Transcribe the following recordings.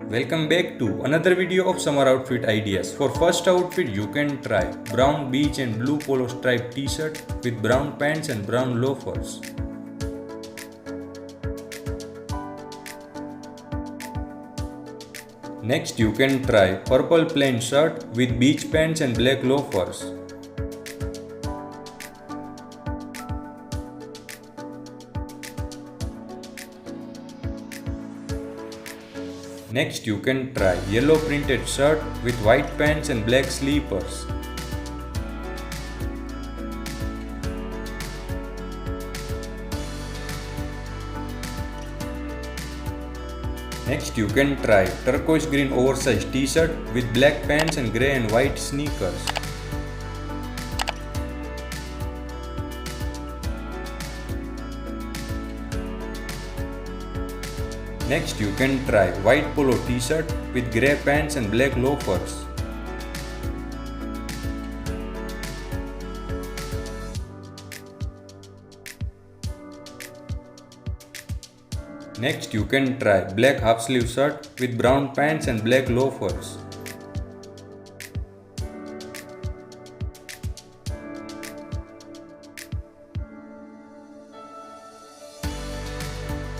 Welcome back to another video of summer outfit ideas. For first outfit you can try brown beige and blue polo striped t-shirt with brown pants and brown loafers. Next you can try purple plain shirt with beige pants and black loafers. Next you can try yellow printed shirt with white pants and black sleepers. Next you can try turquoise green oversized t-shirt with black pants and grey and white sneakers. Next you can try white polo t-shirt with grey pants and black loafers. Next you can try black half sleeve shirt with brown pants and black loafers.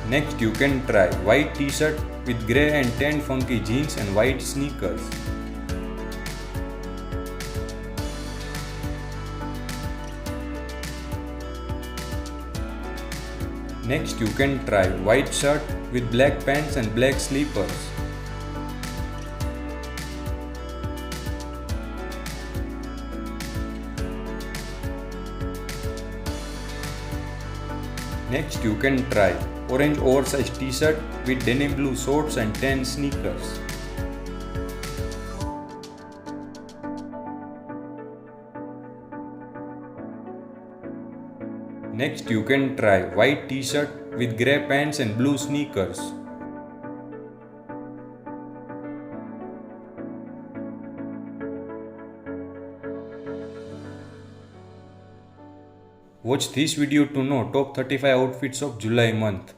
Next you can try white t-shirt with grey and tan funky jeans and white sneakers. Next you can try white shirt with black pants and black sleepers. Next you can try orange oversized t-shirt with denim blue shorts and tan sneakers. Next you can try white t-shirt with grey pants and blue sneakers. Watch this video to know top 35 outfits of July month.